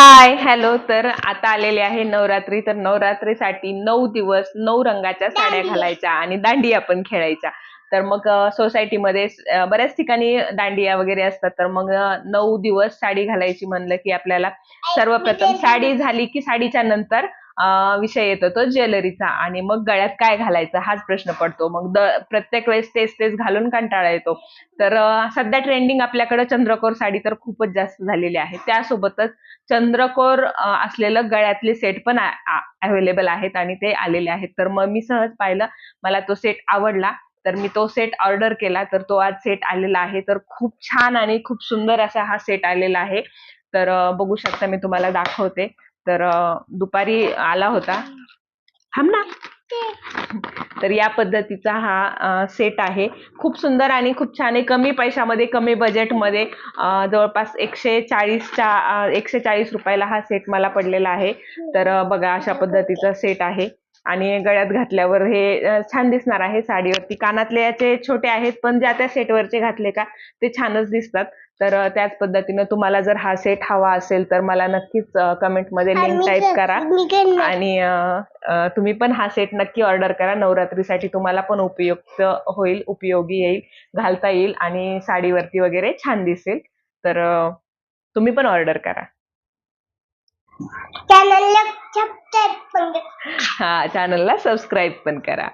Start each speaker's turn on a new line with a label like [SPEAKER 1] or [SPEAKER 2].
[SPEAKER 1] Hi hello. तर आता आलेले आहे नवरात्री. तर नवरात्रीसाठी 9 दिवस 9 रंगाच्या साड्या घालायच्या आणि दांडिया पण खेळायच्या. तर मग सोसायटीमध्ये बऱ्याच ठिकाणी दांडिया वगैरे असतात. तर मग 9 दिवस साडी घालायची म्हणलं की आपल्याला सर्वप्रथम साडी झाली की साडीच्या नंतर विषय येतो तो ज्वेलरीचा. आणि मग गळ्यात काय घालायचं हाच प्रश्न पडतो. मग प्रत्येक वेळेस तेच तेच घालून कंटाळा येतो. तर सध्या ट्रेंडिंग आपल्याकडे चंद्रकोर साडी तर खूपच जास्त झालेली आहे. त्यासोबतच चंद्रकोर असलेलं गळ्यातले सेट पण अवेलेबल आहेत आणि ते आलेले आहेत. तर मग मी सहज पाहिलं, मला तो सेट आवडला. तर मी तो सेट ऑर्डर केला. तर तो आज सेट आलेला आहे. तर खूप छान आणि खूप सुंदर असा हा सेट आलेला आहे. तर बघू शकता, मी तुम्हाला दाखवते. तर दुपारी आला होता. थांब ना. तर या पद्धतीचा हा सेट आहे. खूप सुंदर आणि खूप छान आहे. कमी पैशामध्ये, कमी बजेटमध्ये जवळपास 140 रुपयाला हा सेट मला पडलेला आहे. तर बघा, अशा पद्धतीचा सेट आहे. आणि गळ्यात घातल्यावर हे छान दिसणार आहे साडीवरती. कानातले याचे छोटे आहेत, पण ज्या त्या सेटवरचे घातले का ते छानच दिसतात. तर त्याच पद्धतीनं तुम्हाला जर हा सेट हवा असेल तर मला नक्कीच कमेंटमध्ये लिंक टाईप करा. आणि तुम्ही पण हा सेट नक्की ऑर्डर करा. नवरात्रीसाठी तुम्हाला पण उपयुक्त होईल, उपयोगी येईल, घालता येईल आणि साडीवरती वगैरे छान दिसेल. तर तुम्ही पण ऑर्डर करा. चॅनलला सबस्क्राईब पण करा.